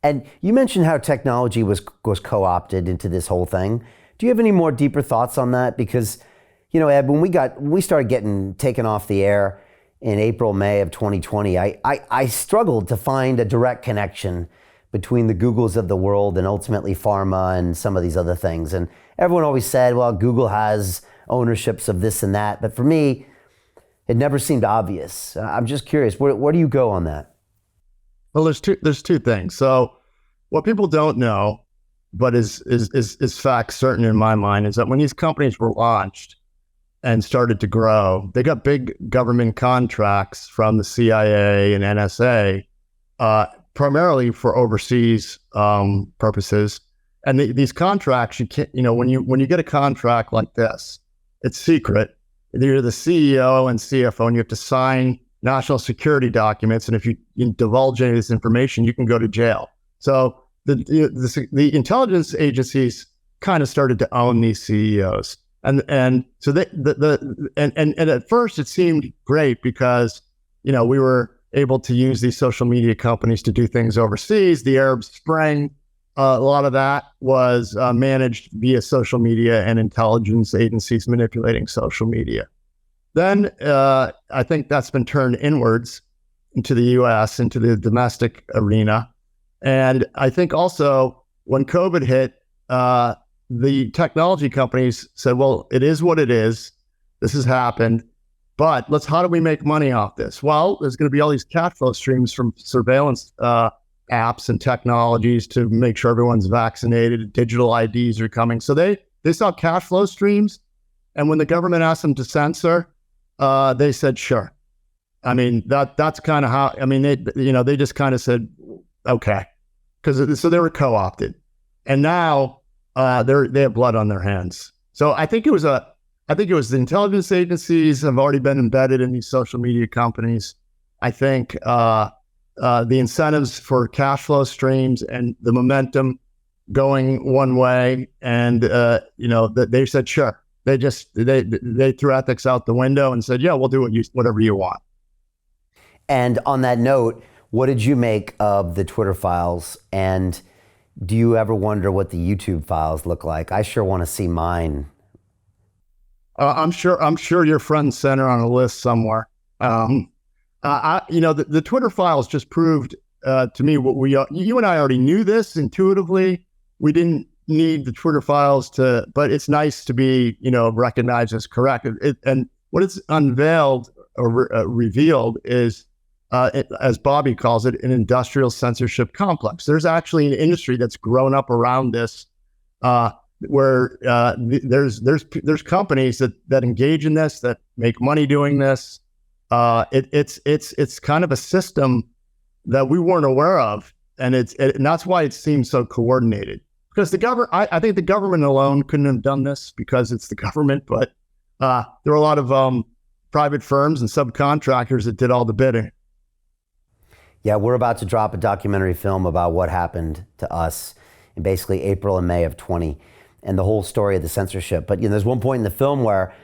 And you mentioned how technology was co-opted into this whole thing. Do you have any more deeper thoughts on that? Because, Ed, when we started getting taken off the air in April, May of 2020, I struggled to find a direct connection between the Googles of the world and ultimately pharma and some of these other things. And everyone always said, well, Google has ownerships of this and that. But for me, it never seemed obvious. I'm just curious, where do you go on that? Well, there's two things. So what people don't know, but is fact certain in my mind, is that when these companies were launched and started to grow, they got big government contracts from the CIA and NSA, primarily for overseas purposes. And these contracts, you can't, when you get a contract like this, it's secret. You're the CEO and CFO, and you have to sign national security documents. And if you divulge any of this information, you can go to jail. So the intelligence agencies kind of started to own these CEOs. And so and at first it seemed great because, we were able to use these social media companies to do things overseas. The Arab Spring, a lot of that was managed via social media and intelligence agencies manipulating social media. Then I think that's been turned inwards into the US, into the domestic arena. And I think also when COVID hit, the technology companies said, well, it is what it is. This has happened. But how do we make money off this? Well, there's going to be all these cash flow streams from surveillance apps and technologies to make sure everyone's vaccinated. Digital IDs are coming. So they saw cash flow streams. And when the government asked them to censor, they said, sure. I mean, that's kind of how, they just kind of said, okay. So they were co-opted. And now they have blood on their hands. So I think it was the intelligence agencies have already been embedded in these social media companies. I think the incentives for cash flow streams and the momentum going one way, and they said sure. They threw ethics out the window and said, yeah, we'll do whatever you want. And on that note, what did you make of the Twitter files? And do you ever wonder what the YouTube files look like? I sure want to see mine. I'm sure you're front and center on a list somewhere. The Twitter files just proved to me what you and I already knew this intuitively. We didn't need the Twitter files but it's nice to be, recognized as correct. And what it's unveiled or revealed is, as Bobby calls it, an industrial censorship complex. There's actually an industry that's grown up around this, where there's companies that engage in this, that make money doing this. It's kind of a system that we weren't aware of, and that's why it seems so coordinated. Because the government, I think the government alone couldn't have done this because it's the government, but there were a lot of private firms and subcontractors that did all the bidding. Yeah, we're about to drop a documentary film about what happened to us in basically April and May of 20 and the whole story of the censorship. But there's one point in the film where,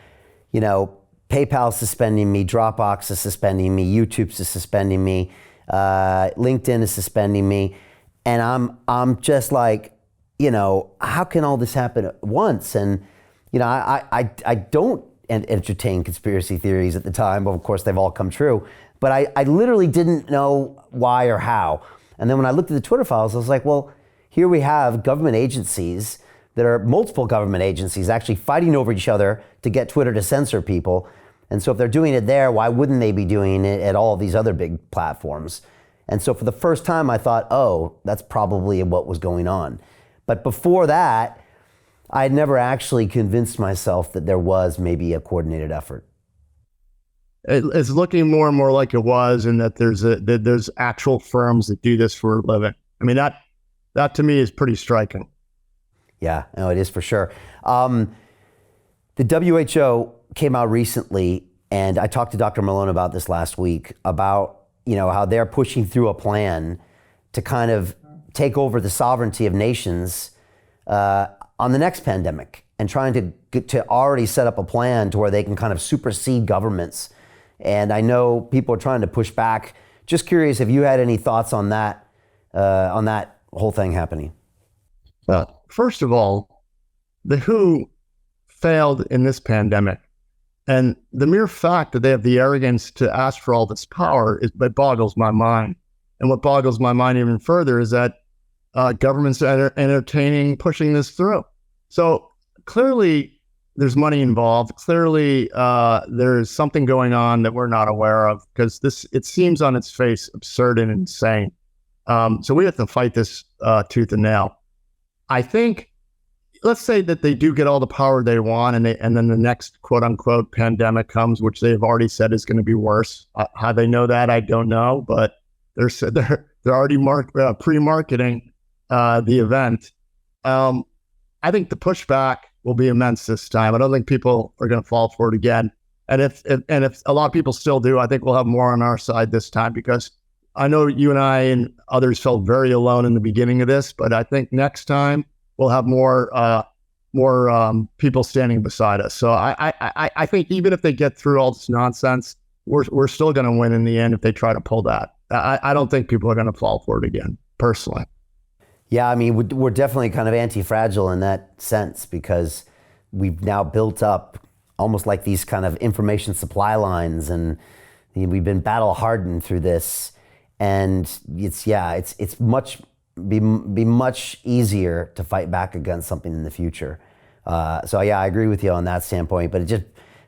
PayPal's suspending me, Dropbox is suspending me, YouTube's is suspending me, LinkedIn is suspending me, and I'm just like, how can all this happen at once? And I don't entertain conspiracy theories at the time. Well, of course, they've all come true. But I literally didn't know why or how. And then when I looked at the Twitter files, I was like, well, here we have government agencies that are multiple government agencies actually fighting over each other to get Twitter to censor people. And so if they're doing it there, why wouldn't they be doing it at all of these other big platforms? And so for the first time, I thought, oh, that's probably what was going on. But before that, I had never actually convinced myself that there was maybe a coordinated effort. It's looking more and more like it was, and that there's actual firms that do this for a living. I mean, that to me is pretty striking. Yeah, no, it is for sure. The WHO came out recently, and I talked to Dr. Malone about this last week, about how they're pushing through a plan to kind of take over the sovereignty of nations on the next pandemic, and trying to already set up a plan to where they can kind of supersede governments. And I know people are trying to push back. Just curious if you had any thoughts on that whole thing happening? First of all, the WHO failed in this pandemic. And the mere fact that they have the arrogance to ask for all this power it boggles my mind. And what boggles my mind even further is that governments are entertaining pushing this through. So clearly there's money involved. Clearly there's something going on that we're not aware of, because it seems on its face absurd and insane. So we have to fight this tooth and nail. I think, let's say that they do get all the power they want, and then the next quote unquote pandemic comes, which they've already said is going to be worse. How they know that, I don't know, but they're already pre-marketing the event. I think the pushback will be immense this time. I don't think people are going to fall for it again. And if a lot of people still do, I think we'll have more on our side this time, because I know you and I and others felt very alone in the beginning of this, but I think next time we'll have more people standing beside us. So I think even if they get through all this nonsense, we're still going to win in the end if they try to pull that. I don't think people are going to fall for it again, personally. Yeah, I mean, we're definitely kind of anti-fragile in that sense, because we've now built up almost like these kind of information supply lines, and we've been battle hardened through this. And it's much easier to fight back against something in the future. So yeah, I agree with you on that standpoint, but it just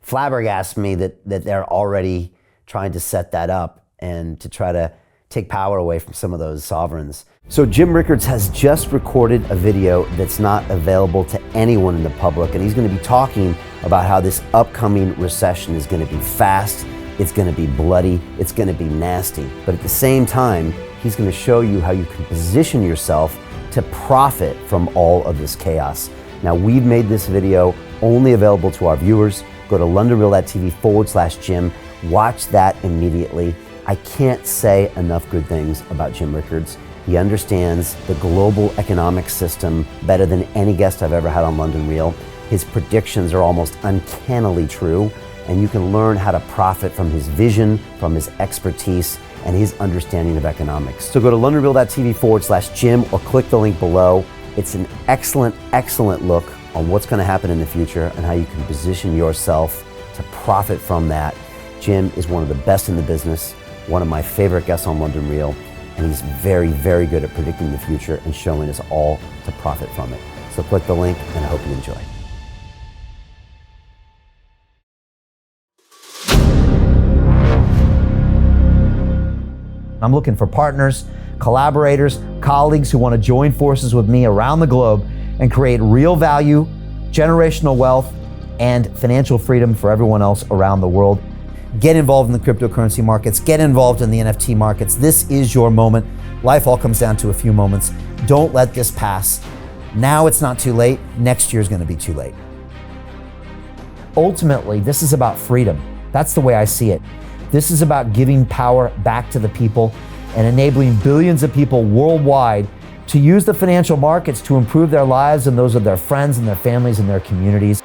flabbergasts me that they're already trying to set that up and to try to take power away from some of those sovereigns. So Jim Rickards has just recorded a video that's not available to anyone in the public, and he's going to be talking about how this upcoming recession is going to be fast, it's going to be bloody, it's going to be nasty. But at the same time, he's going to show you how you can position yourself to profit from all of this chaos. Now, we've made this video only available to our viewers. Go to londonreal.tv/Jim. Watch that immediately. I can't say enough good things about Jim Rickards. He understands the global economic system better than any guest I've ever had on London Real. His predictions are almost uncannily true, and you can learn how to profit from his vision, from his expertise, and his understanding of economics. So go to londonreal.tv/Jim or click the link below. It's an excellent, excellent look on what's going to happen in the future and how you can position yourself to profit from that. Jim is one of the best in the business, one of my favorite guests on London Real, and he's very, very good at predicting the future and showing us all to profit from it. So click the link, and I hope you enjoy. I'm looking for partners, collaborators, colleagues who want to join forces with me around the globe and create real value, generational wealth, and financial freedom for everyone else around the world. Get involved in the cryptocurrency markets, get involved in the NFT markets. This is your moment. Life all comes down to a few moments. Don't let this pass. Now it's not too late. Next year's going to be too late. Ultimately, this is about freedom. That's the way I see it. This is about giving power back to the people and enabling billions of people worldwide to use the financial markets to improve their lives and those of their friends and their families and their communities.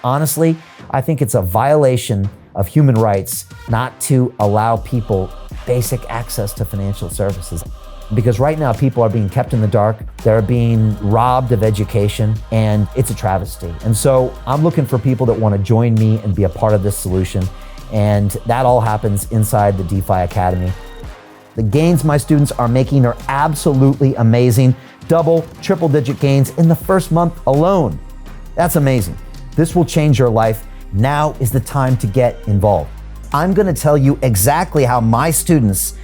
Honestly, I think it's a violation of human rights not to allow people basic access to financial services. Because right now people are being kept in the dark, they're being robbed of education, and it's a travesty. And so I'm looking for people that want to join me and be a part of this solution. And that all happens inside the DeFi Academy. The gains my students are making are absolutely amazing. Double, triple digit gains in the first month alone. That's amazing. This will change your life. Now is the time to get involved. I'm going to tell you exactly how my students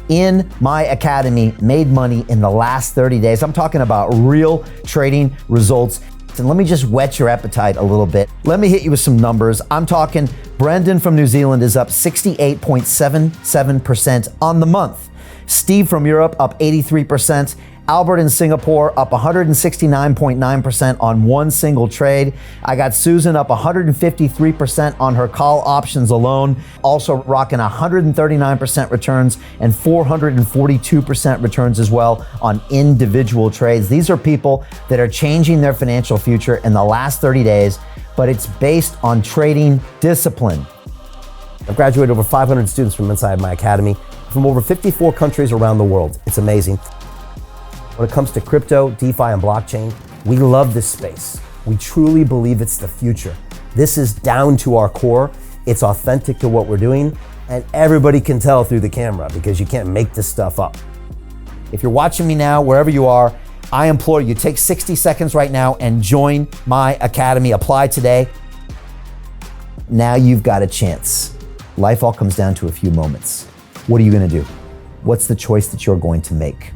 in my academy made money in the last 30 days. I'm talking about real trading results. And let me just whet your appetite a little bit. Let me hit you with some numbers. I'm talking Brendan from New Zealand is up 68.77% on the month. Steve from Europe up 83%. Albert in Singapore up 169.9% on one single trade. I got Susan up 153% on her call options alone, also rocking 139% returns and 442% returns as well on individual trades. These are people that are changing their financial future in the last 30 days, but it's based on trading discipline. I've graduated over 500 students from inside my academy from over 54 countries around the world. It's amazing. When it comes to crypto, DeFi, and blockchain, we love this space. We truly believe it's the future. This is down to our core. It's authentic to what we're doing, and everybody can tell through the camera because you can't make this stuff up. If you're watching me now, wherever you are, I implore you, take 60 seconds right now and join my academy. Apply today. Now you've got a chance. Life all comes down to a few moments. What are you gonna do? What's the choice that you're going to make?